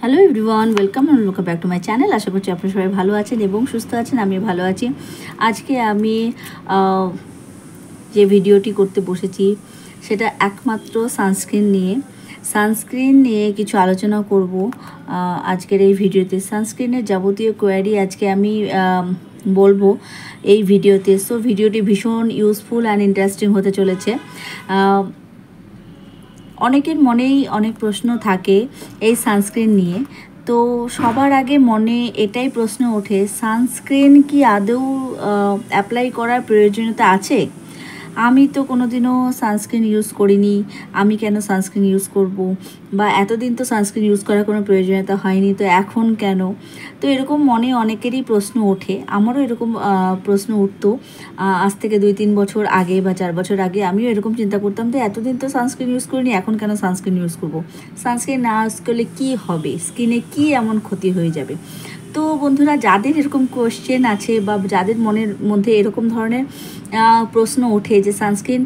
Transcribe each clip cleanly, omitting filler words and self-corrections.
Hello everyone, welcome back to my channel. আশা করছি আপনারা সবাই ভালো আছেন এবং সুস্থ আছেন। আমি ভালো আছি। আজকে আমি যে ভিডিওটি করতে বসেছি সেটা একমাত্র সানস্ক্রিন নিয়ে কিছু আলোচনা করব আজকের এই ভিডিওতে। সানস্ক্রিনের যাবতীয় কোয়ারি আজকে আমি বলবো এই ভিডিওতে। সো ভিডিওটি ভীষণ ইউজফুল অ্যান্ড ইন্টারেস্টিং হতে চলেছে। অনেকের মনেই অনেক প্রশ্ন থাকে এই সানস্ক্রিন নিয়ে। তো সবার আগে মনে এটাই প্রশ্ন ওঠে, সানস্ক্রিন কি আদৌ অ্যাপ্লাই করার প্রয়োজনীয়তা আছে? আমি তো কোনোদিনও সানস্ক্রিন ইউজ করিনি, আমি কেন সানস্ক্রিন ইউজ করব? বা এতদিন তো সানস্ক্রিন ইউজ করার কোনো প্রয়োজনীয়তা হয়নি, তো এখন কেন? তো এরকম মনে অনেকেরই প্রশ্ন ওঠে। আমারও এরকম প্রশ্ন উঠতো আজ থেকে 2-3 বছর আগে বা 4 বছর আগে। আমিও এরকম চিন্তা করতাম যে এতদিন তো সানস্ক্রিন ইউজ করিনি, এখন কেন সানস্ক্রিন ইউজ করব? সানস্ক্রিন না ইউজ করলে কী হবে? স্কিনে কী এমন ক্ষতি হয়ে যাবে? তো বন্ধুরা, যাদের এরকম কোয়েশ্চেন আছে বা যাদের মনের মধ্যে এরকম ধরনের প্রশ্ন ওঠে যে সানস্ক্রিন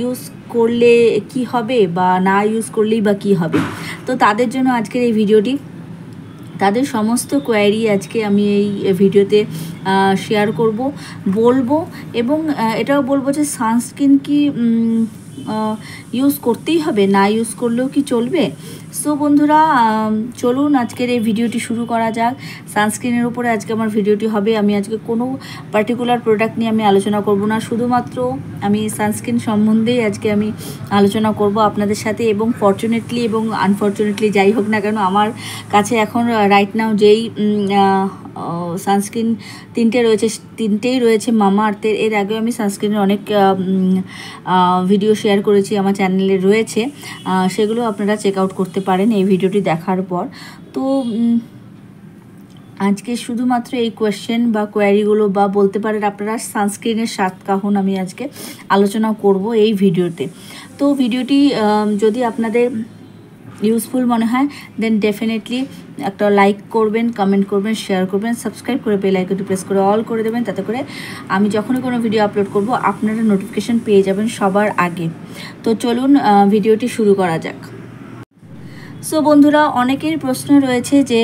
ইউজ করলে কি হবে বা না ইউজ করলেই বা কী হবে, তো তাদের জন্য আজকের এই ভিডিওটি। তাদের সমস্ত কোয়ারি আজকে আমি এই ভিডিওতে শেয়ার বলবো এবং এটাও বলবো যে সানস্ক্রিন কি ইউজ করতেই হবে, না ইউজ করলেও কি চলবে। সো বন্ধুরা, চলুন আজকের এই ভিডিওটি শুরু করা যাক। সানস্ক্রিনের উপরে আজকে আমার ভিডিওটি হবে। আমি আজকে কোনো পার্টিকুলার প্রোডাক্ট নিয়ে আমি আলোচনা করব না, শুধুমাত্র আমি সানস্ক্রিন সম্বন্ধেই আজকে আমি আলোচনা করব আপনাদের সাথে। এবং ফর্চুনেটলি এবং আনফর্চুনেটলি যাই হোক না কেন, আমার কাছে এখন রাইট নাও যেই সানস্ক্রিন তিনটেই রয়েছে মামা আর্থের। এর আগেও আমি সানস্ক্রিনের অনেক ভিডিও শেয়ার করেছি, আমার চ্যানেলে রয়েছে, সেগুলো আপনারা চেক আউট করতে পারেন এই ভিডিওটি দেখার পর। তো আজকে শুধুমাত্র এই কোয়েশ্চেন বা কোয়ারিগুলো বা বলতে পারেন আপনারা সানস্ক্রিনের সাতকাহন আমি আজকে আলোচনা করব এই ভিডিওতে। তো ভিডিওটি যদি আপনাদের ইউজফুল মনে হয় দেন ডেফিনেটলি একটা লাইক করবেন, কমেন্ট করবেন, শেয়ার করবেন, সাবস্ক্রাইব করে বেল আইকনটি প্রেস করে অল করে দেবেন। তাতে করে আমি যখনই কোনো ভিডিও আপলোড করব আপনারা নোটিফিকেশন পেয়ে যাবেন সবার আগে। তো চলুন ভিডিওটি শুরু করা যাক। সো বন্ধুরা, অনেকের প্রশ্ন রয়েছে যে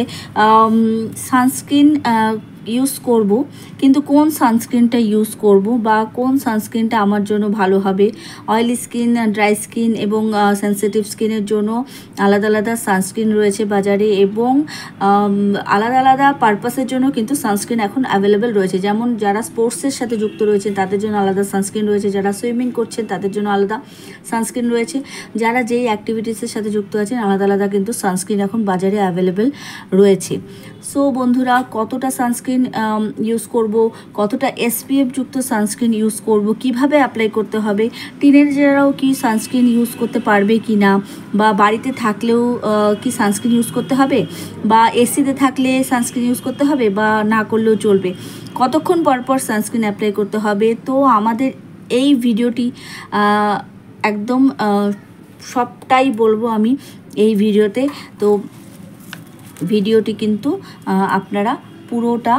সানস্ক্রিন ইউজ করব, কিন্তু কোন সানস্ক্রিনটা ইউজ করব বা কোন সানস্ক্রিনটা আমার জন্য ভালো হবে। অয়েলি স্কিন, ড্রাই স্কিন এবং সেন্সিটিভ স্কিনের জন্য আলাদা আলাদা সানস্ক্রিন রয়েছে বাজারে এবং আলাদা আলাদা পারপাসের জন্য কিন্তু সানস্ক্রিন এখন অ্যাভেলেবেল রয়েছে। যেমন যারা স্পোর্টসের সাথে যুক্ত রয়েছে তাদের জন্য আলাদা সানস্ক্রিন রয়েছে, যারা সুইমিং করছেন তাদের জন্য আলাদা সানস্ক্রিন রয়েছে, যারা যেই অ্যাক্টিভিটিসের সাথে যুক্ত আছেন আলাদা আলাদা কিন্তু সানস্ক্রিন এখন বাজারে অ্যাভেলেবেল রয়েছে। সো বন্ধুরা, কতটা সানস্ক্রিন ইউজ করব, কতটা SPF যুক্ত সানস্ক্রিন ইউজ করব, কিভাবে অ্যাপ্লাই করতে হবে, টিনেজাররাও কি সানস্ক্রিন ইউজ করতে পারবে কি না, বা বাড়িতে থাকলেও কি সানস্ক্রিন ইউজ করতে হবে, বা এসিতে থাকলে সানস্ক্রিন ইউজ করতে হবে বা না করলেও চলবে, কতক্ষণ পর সানস্ক্রিন অ্যাপ্লাই করতে হবে। তো আমাদের এই ভিডিওটি একদম সবটাই বলবো আমি এই ভিডিওতে। তো ভিডিওটি কিন্তু আপনারা পুরোটা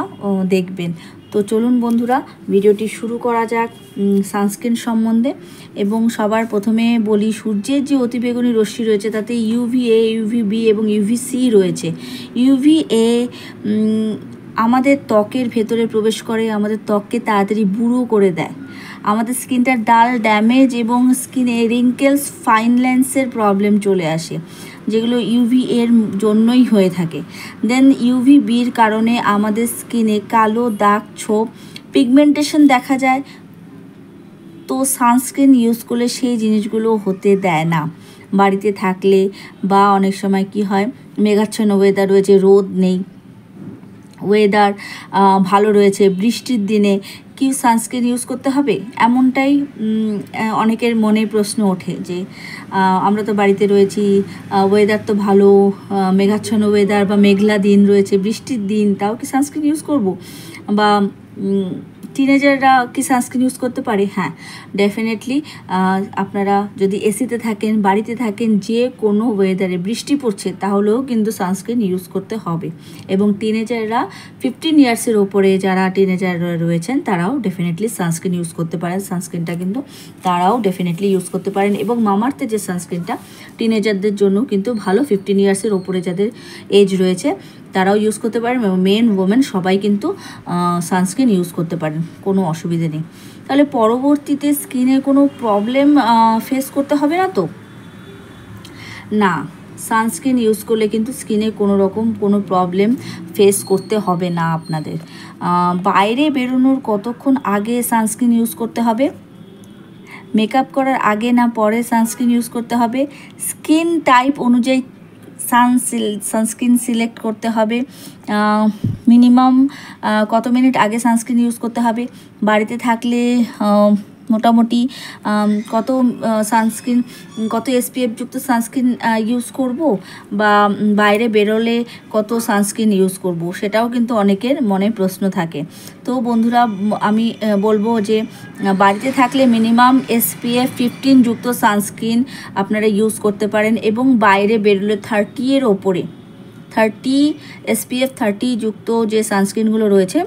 দেখবেন। তো চলুন বন্ধুরা, ভিডিওটি শুরু করা যাক সানস্ক্রিন সম্বন্ধে। এবং সবার প্রথমে বলি, সূর্যের যে অতিবেগুনি রশ্মি রয়েছে তাতে UVA, UVB এবং UVC রয়েছে। UVA আমাদের ত্বকের ভেতরে প্রবেশ করে, আমাদের ত্বককে তাড়াতাড়ি বুড়ো করে দেয়, আমাদের স্কিনটার ডাল ড্যামেজ এবং স্কিনে রিঙ্কেলস, ফাইন লাইন্সের প্রবলেম চলে আসে, যেগুলো UVA এর জন্যই হয়ে থাকে। দেন UVBর কারণে আমাদের স্কিনে কালো দাগ, ছোপ, পিগমেন্টেশন দেখা যায়। তো সানস্ক্রিন ইউজ করলে সেই জিনিসগুলো হতে দেয় না বাড়িতে থাকলে। বা অনেক সময় কি হয়, মেঘাচ্ছন্ন ওয়েদার রয়েছে, রোদ নেই, ওয়েদার ভালো রয়েছে, বৃষ্টির দিনে কি সানস্ক্রিন ইউজ করতে হবে? এমনটাই অনেকের মনে প্রশ্ন ওঠে যে আমরা তো বাড়িতে রয়েছি, ওয়েদার তো ভালো, মেঘাচ্ছন্ন ওয়েদার বা মেঘলা দিন রয়েছে, বৃষ্টির দিন, তাও কি সানস্ক্রিন ইউজ করব? বা টিনেজাররা কি সানস্ক্রিন ইউজ করতে পারে? হ্যাঁ, ডেফিনেটলি। আপনারা যদি এসিতে থাকেন, বাড়িতে থাকেন, যে কোনো ওয়েদারে বৃষ্টি পড়ছে তাহলেও কিন্তু সানস্ক্রিন ইউজ করতে হবে। এবং টিনেজাররা 15 ইয়ার্সের ওপরে যারা টিনেজার রয়েছেন তারাও ডেফিনেটলি সানস্ক্রিন ইউজ করতে পারেন। সানস্ক্রিনটা কিন্তু তারাও ডেফিনেটলি ইউজ করতে পারেন। এবং মামাআর্থের যে সানস্ক্রিনটা টিনেজারদের জন্য কিন্তু ভালো, 15 ইয়ার্সের ওপরে যাদের এজ রয়েছে তারাও ইউজ করতে পারেন, এবং মেন ওমেন সবাই কিন্তু সানস্ক্রিন ইউজ করতে পারেন, কোনো অসুবিধে নেই। তাহলে পরবর্তীতে স্কিনে কোনো প্রবলেম ফেস করতে হবে না তো? না, সানস্ক্রিন ইউজ করলে কিন্তু স্কিনে কোনো রকম কোনো প্রবলেম ফেস করতে হবে না আপনাদের। বাইরে বেরোনোর কতক্ষণ আগে সানস্ক্রিন ইউজ করতে হবে? মেকআপ করার আগে না পরে সানস্ক্রিন ইউজ করতে হবে? স্কিন টাইপ অনুযায়ী সানস্ক্রিন সিলেক্ট করতে হবে। মিনিমাম কত মিনিট আগে সানস্ক্রিন ইউজ করতে হবে? বাড়িতে থাকলে মোটামুটি কত সানস্ক্রিন, কত SPF যুক্ত সানস্ক্রিন ইউজ করব, বা বাইরে বেরোলে কত সানস্ক্রিন ইউজ করব, সেটাও কিন্তু অনেকের মনে প্রশ্ন থাকে। তো বন্ধুরা, আমি বলবো যে বাড়িতে থাকলে মিনিমাম SPF 15 যুক্ত সানস্ক্রিন আপনারা ইউজ করতে পারেন, এবং বাইরে বেরোলে 30 এর ওপরে, 30 SPF 30 যুক্ত যে সানস্ক্রিনগুলো রয়েছে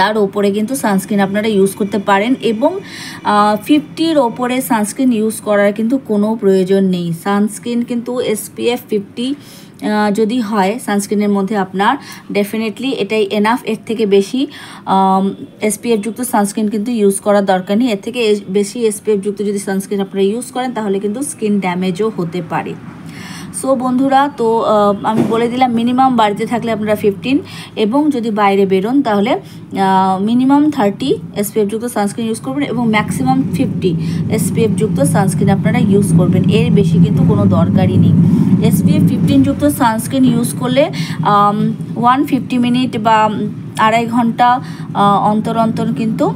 তার ওপরে কিন্তু সানস্ক্রিন আপনারা ইউজ করতে পারেন। এবং 50-র ওপরে সানস্ক্রিন ইউজ করার কিন্তু কোনো প্রয়োজন নেই। সানস্ক্রিন কিন্তু SPF 50 যদি হয় সানস্ক্রিনের মধ্যে আপনার, ডেফিনেটলি এটাই এনাফ। এর থেকে বেশি SPF যুক্ত সানস্ক্রিন কিন্তু ইউজ করার দরকার নেই। এর থেকে বেশি SPF যুক্ত যদি সানস্ক্রিন আপনারা ইউজ করেন তাহলে কিন্তু স্কিন ড্যামেজও হতে পারে। সো বন্ধুরা, তো আমি বলে দিলাম মিনিমাম বাড়িতে থাকলে আপনারা 15, এবং যদি বাইরে বেরোন তাহলে মিনিমাম 30 SPF যুক্ত সানস্ক্রিন ইউজ করবেন, এবং ম্যাক্সিমাম 50 SPF যুক্ত সানস্ক্রিন আপনারা ইউজ করবেন। এর বেশি কিন্তু কোনো দরকারই নেই। SPF 15 যুক্ত সানস্ক্রিন ইউজ করলে 150 মিনিট বা 2.5 ঘন্টা অন্তর অন্তর কিন্তু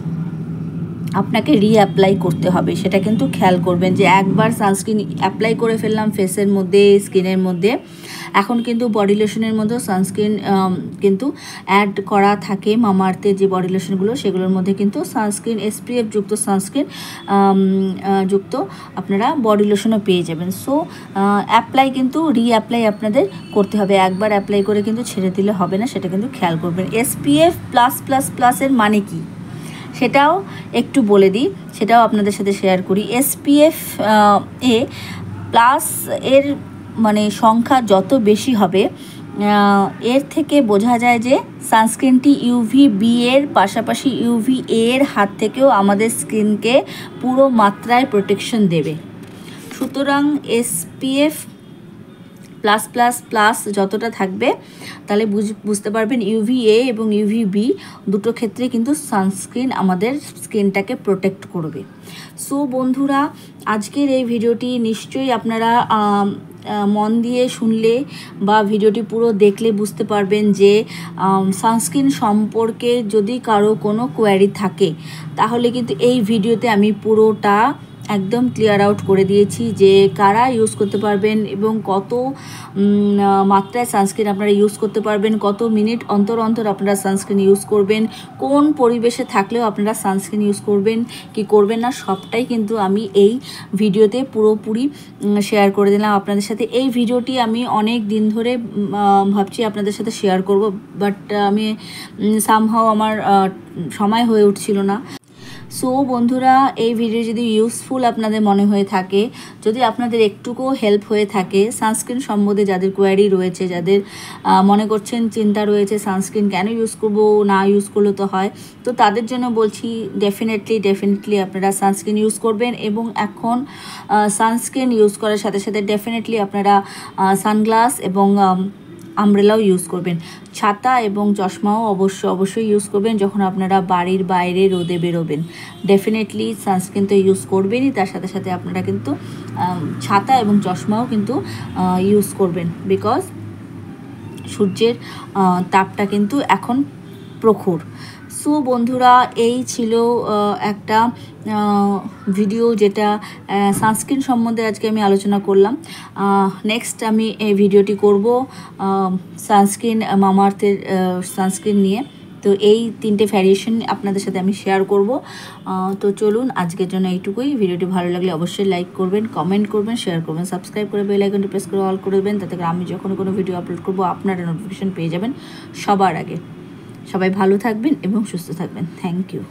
আপনাকে রিঅ্যাপ্লাই করতে হবে। সেটা কিন্তু খেয়াল করবেন যে একবার সানস্ক্রিন অ্যাপ্লাই করে ফেললাম ফেসের মধ্যে, স্কিনের মধ্যে, এখন কিন্তু বডি লোশনের মধ্যেও সানস্ক্রিন কিন্তু অ্যাড করা থাকে। মামাআর্থের যে বডি লোশনগুলো সেগুলোর মধ্যে কিন্তু সানস্ক্রিন SPF যুক্ত সানস্ক্রিন যুক্ত আপনারা বডি লোশনও পেয়ে যাবেন। সো অ্যাপ্লাই কিন্তু রিঅ্যাপ্লাই আপনাদের করতে হবে। একবার অ্যাপ্লাই করে কিন্তু ছেড়ে দিলে হবে না, সেটা কিন্তু খেয়াল করবেন। SPF এর মানে কি সেটাও একটু বলে দিই, সেটাও আপনাদের সাথে শেয়ার করি। SPF প্লাস এর মানে সংখ্যা যত বেশি হবে, এর থেকে বোঝা যায় যে সানস্ক্রিনটি UVB এর পাশাপাশি UVA এর হাত থেকেও আমাদের স্কিনকে পুরো মাত্রায় প্রোটেকশন দেবে। সুতরাং SPF প্লাস যতটা থাকবে তাহলে বুঝতে পারবেন UVA এবং UVB দুটো ক্ষেত্রে কিন্তু সানস্ক্রিন আমাদের স্কিনটাকে প্রোটেক্ট করবে। সো বন্ধুরা, আজকের এই ভিডিওটি নিশ্চয়ই আপনারা মন দিয়ে শুনলে বা ভিডিওটি পুরো দেখলে বুঝতে পারবেন যে সানস্ক্রিন সম্পর্কে যদি কারো কোনো কোয়ারি থাকে তাহলে কিন্তু এই ভিডিওতে আমি পুরোটা একদম ক্লিয়ার আউট করে দিয়েছি যে কারা ইউজ করতে পারবেন এবং কত মাত্রায় সানস্ক্রিন আপনারা ইউজ করতে পারবেন, কত মিনিট অন্তর অন্তর আপনারা সানস্ক্রিন ইউজ করবেন, কোন পরিবেশে থাকলেও আপনারা সানস্ক্রিন ইউজ করবেন কি করবেন না, সবটাই কিন্তু আমি এই ভিডিওতে পুরোপুরি শেয়ার করে দিলাম আপনাদের সাথে। এই ভিডিওটি আমি অনেক দিন ধরে ভাবছি আপনাদের সাথে শেয়ার করব, বাট আমি সামহাও আমার সময় হয়ে উঠছিল না। সো বন্ধুরা, এই ভিডিও যদি ইউজফুল আপনাদের মনে হয়ে থাকে, যদি আপনাদের একটুকু হেল্প হয়ে থাকে, সানস্ক্রিন সম্বন্ধে যাদের কোয়ারি রয়েছে, যাদের মনে করছেন চিন্তা রয়েছে সানস্ক্রিন কেন ইউজ করবো, না ইউজ করলে তো হয়, তো তাদের জন্য বলছি ডেফিনেটলি আপনারা সানস্ক্রিন ইউজ করবেন। এবং এখন সানস্ক্রিন ইউজ করার সাথে সাথে ডেফিনেটলি আপনারা সানগ্লাস এবং আমব্রেলাও ইউজ করবেন। ছাতা এবং চশমাও অবশ্যই ইউজ করবেন যখন আপনারা বাড়ির বাইরে রোদে বেরোবেন। ডেফিনেটলি সানস্ক্রিন তো ইউজ করবেনই, তার সাথে সাথে আপনারা কিন্তু ছাতা এবং চশমাও কিন্তু ইউজ করবেন, বিকজ সূর্যের তাপটা কিন্তু এখন প্রখর। সো বন্ধুরা, এই ছিল একটা ভিডিও যেটা সানস্ক্রিন সম্বন্ধে আজকে আমি আলোচনা করলাম। নেক্সট আমি এই ভিডিওটি করব সানস্ক্রিন, মামাআর্থের সানস্ক্রিন নিয়ে। তো এই 3টে ভ্যারিয়েশন আপনাদের সাথে আমি শেয়ার করব। তো চলুন আজকের জন্য এইটুকুই। ভিডিওটি ভালো লাগলে অবশ্যই লাইক করবেন, কমেন্ট করবেন, শেয়ার করবেন, সাবস্ক্রাইব করে বেল আইকনটি প্রেস করে অল করে দেবেন, তাতে করে আমি যখন কোনো ভিডিও আপলোড করব আপনারা নোটিফিকেশন পেয়ে যাবেন সবার আগে। সবাই ভালো থাকবেন এবং সুস্থ থাকবেন। Thank you.